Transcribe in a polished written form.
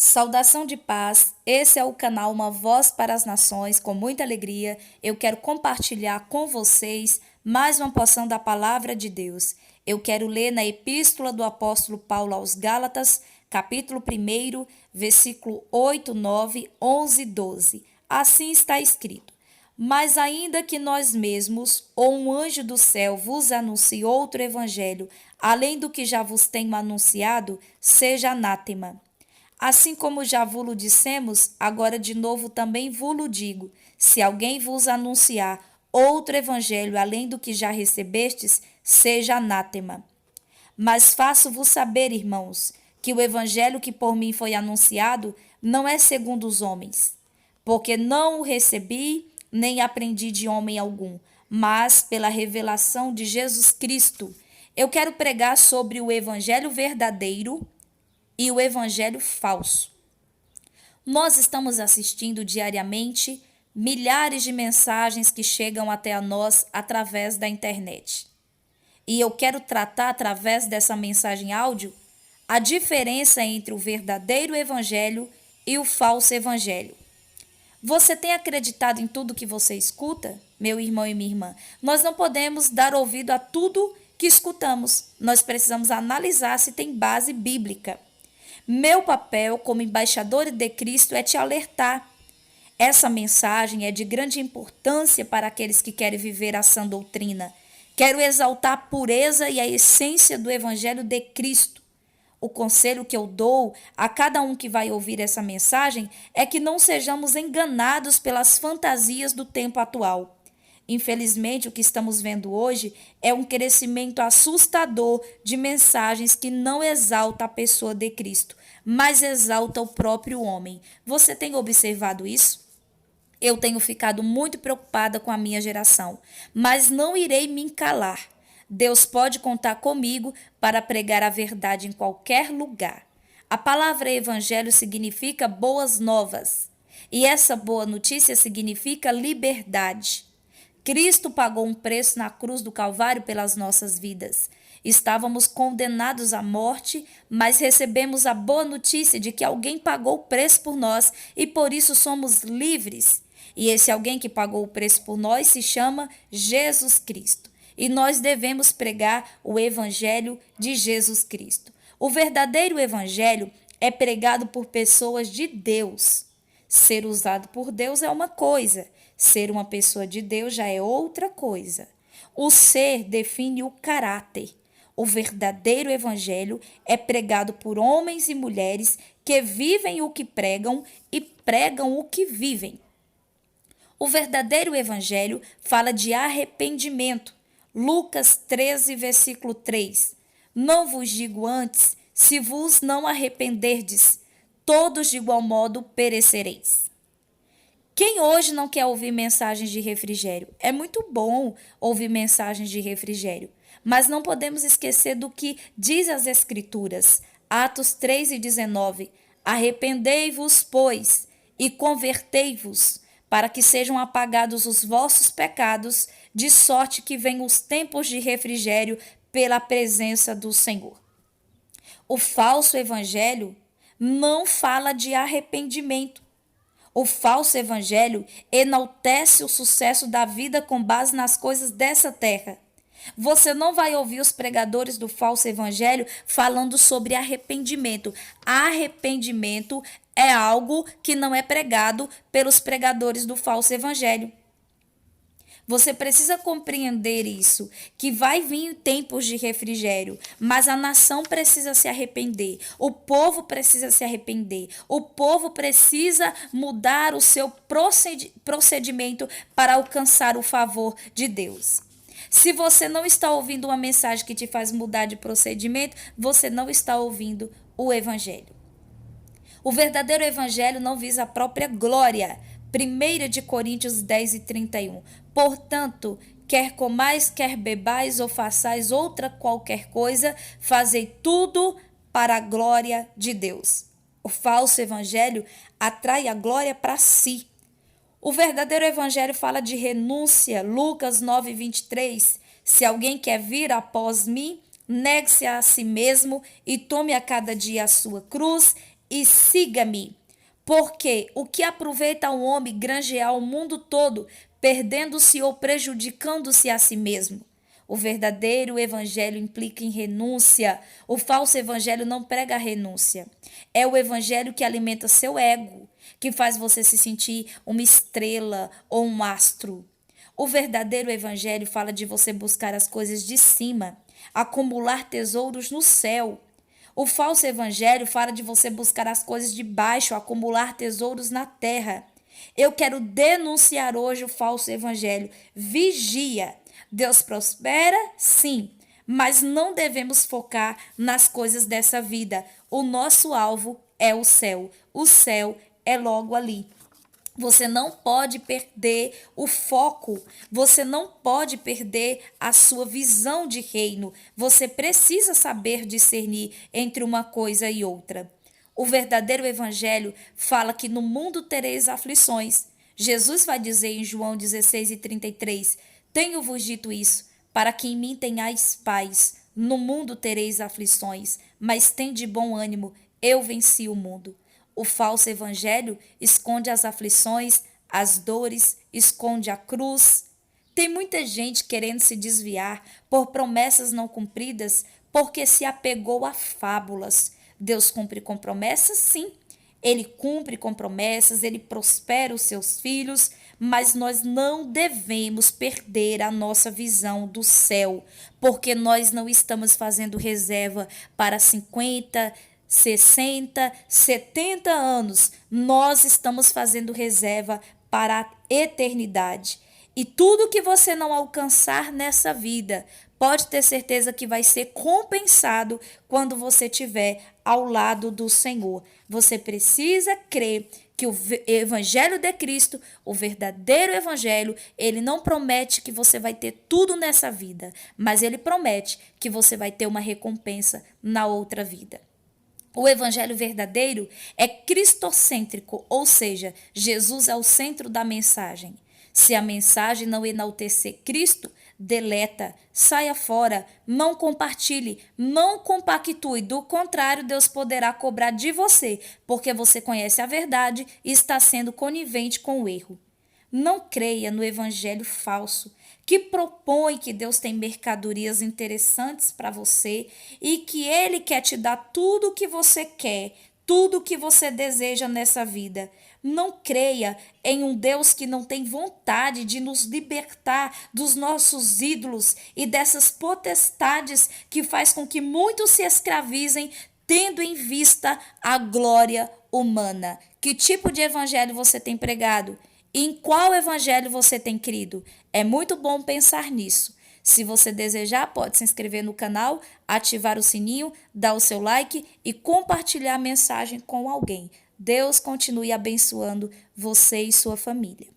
Saudação de paz, esse é o canal Uma Voz para as Nações. Com muita alegria, eu quero compartilhar com vocês mais uma porção da Palavra de Deus. Eu quero ler na Epístola do Apóstolo Paulo aos Gálatas, capítulo 1, versículo 8, 9, 11 e 12. Assim está escrito: Mas ainda que nós mesmos, ou um anjo do céu, vos anuncie outro evangelho, além do que já vos tenho anunciado, seja anátema. Assim como já vulo dissemos, agora de novo também vulo digo: se alguém vos anunciar outro evangelho além do que já recebestes, seja anátema. Mas faço-vos saber, irmãos, que o evangelho que por mim foi anunciado não é segundo os homens, porque não o recebi nem aprendi de homem algum, mas pela revelação de Jesus Cristo. Eu quero pregar sobre o evangelho verdadeiro e o evangelho falso. Nós estamos assistindo diariamente milhares de mensagens que chegam até a nós através da internet. E eu quero tratar através dessa mensagem áudio a diferença entre o verdadeiro evangelho e o falso evangelho. Você tem acreditado em tudo que você escuta, meu irmão e minha irmã? Nós não podemos dar ouvido a tudo que escutamos. Nós precisamos analisar se tem base bíblica. Meu papel como embaixador de Cristo é te alertar. Essa mensagem é de grande importância para aqueles que querem viver a sã doutrina. Quero exaltar a pureza e a essência do Evangelho de Cristo. O conselho que eu dou a cada um que vai ouvir essa mensagem é que não sejamos enganados pelas fantasias do tempo atual. Infelizmente, o que estamos vendo hoje é um crescimento assustador de mensagens que não exalta a pessoa de Cristo, mas exalta o próprio homem. Você tem observado isso? Eu tenho ficado muito preocupada com a minha geração, mas não irei me calar. Deus pode contar comigo para pregar a verdade em qualquer lugar. A palavra evangelho significa boas novas, e essa boa notícia significa liberdade. Cristo pagou um preço na cruz do Calvário pelas nossas vidas. Estávamos condenados à morte, mas recebemos a boa notícia de que alguém pagou o preço por nós e por isso somos livres. E esse alguém que pagou o preço por nós se chama Jesus Cristo. E nós devemos pregar o evangelho de Jesus Cristo. O verdadeiro evangelho é pregado por pessoas de Deus. Ser usado por Deus é uma coisa, ser uma pessoa de Deus já é outra coisa. O ser define o caráter. O verdadeiro evangelho é pregado por homens e mulheres que vivem o que pregam e pregam o que vivem. O verdadeiro evangelho fala de arrependimento. Lucas 13, versículo 3. Não vos digo antes, se vos não arrependerdes, todos de igual modo perecereis. Quem hoje não quer ouvir mensagens de refrigério? É muito bom ouvir mensagens de refrigério, mas não podemos esquecer do que diz as Escrituras. Atos 3 e 19. Arrependei-vos, pois, e convertei-vos, para que sejam apagados os vossos pecados, de sorte que venham os tempos de refrigério pela presença do Senhor. O falso evangelho não fala de arrependimento. O falso evangelho enaltece o sucesso da vida com base nas coisas dessa terra. Você não vai ouvir os pregadores do falso evangelho falando sobre arrependimento. Arrependimento é algo que não é pregado pelos pregadores do falso evangelho. Você precisa compreender isso, que vai vir tempos de refrigério, mas a nação precisa se arrepender, o povo precisa se arrepender, o povo precisa mudar o seu procedimento para alcançar o favor de Deus. Se você não está ouvindo uma mensagem que te faz mudar de procedimento, você não está ouvindo o evangelho. O verdadeiro evangelho não visa a própria glória. 1 Coríntios 10 e 31. Portanto, quer comais, quer bebais ou façais outra qualquer coisa, fazei tudo para a glória de Deus. O falso evangelho atrai a glória para si. O verdadeiro evangelho fala de renúncia. Lucas 9, 23. Se alguém quer vir após mim, negue-se a si mesmo e tome a cada dia a sua cruz e siga-me. Porque o que aproveita ao homem granjear o mundo todo, perdendo-se ou prejudicando-se a si mesmo? O verdadeiro evangelho implica em renúncia. O falso evangelho não prega a renúncia. É o evangelho que alimenta seu ego, que faz você se sentir uma estrela ou um astro. O verdadeiro evangelho fala de você buscar as coisas de cima, acumular tesouros no céu. O falso evangelho fala de você buscar as coisas de baixo, acumular tesouros na terra. Eu quero denunciar hoje o falso evangelho. Vigia. Deus prospera? Sim, mas não devemos focar nas coisas dessa vida. O nosso alvo é o céu. O céu é logo ali. Você não pode perder o foco, você não pode perder a sua visão de reino. Você precisa saber discernir entre uma coisa e outra. O verdadeiro evangelho fala que no mundo tereis aflições. Jesus vai dizer em João 16:33, tenho-vos dito isso, para que em mim tenhais paz. No mundo tereis aflições, mas tende bom ânimo, eu venci o mundo. O falso evangelho esconde as aflições, as dores, esconde a cruz. Tem muita gente querendo se desviar por promessas não cumpridas porque se apegou a fábulas. Deus cumpre com promessas, sim. Ele cumpre com promessas, ele prospera os seus filhos, mas nós não devemos perder a nossa visão do céu, porque nós não estamos fazendo reserva para 50, 60, 70 anos. Nós estamos fazendo reserva para a eternidade. E tudo que você não alcançar nessa vida, pode ter certeza que vai ser compensado quando você estiver ao lado do Senhor. Você precisa crer que o Evangelho de Cristo, o verdadeiro Evangelho, ele não promete que você vai ter tudo nessa vida, mas ele promete que você vai ter uma recompensa na outra vida. O evangelho verdadeiro é cristocêntrico, ou seja, Jesus é o centro da mensagem. Se a mensagem não enaltecer Cristo, deleta, saia fora, não compartilhe, não compactue. Do contrário, Deus poderá cobrar de você, porque você conhece a verdade e está sendo conivente com o erro. Não creia no evangelho falso, que propõe que Deus tem mercadorias interessantes para você e que Ele quer te dar tudo o que você quer, tudo o que você deseja nessa vida. Não creia em um Deus que não tem vontade de nos libertar dos nossos ídolos e dessas potestades que faz com que muitos se escravizem, tendo em vista a glória humana. Que tipo de evangelho você tem pregado? Em qual evangelho você tem crido? É muito bom pensar nisso. Se você desejar, pode se inscrever no canal, ativar o sininho, dar o seu like e compartilhar a mensagem com alguém. Deus continue abençoando você e sua família.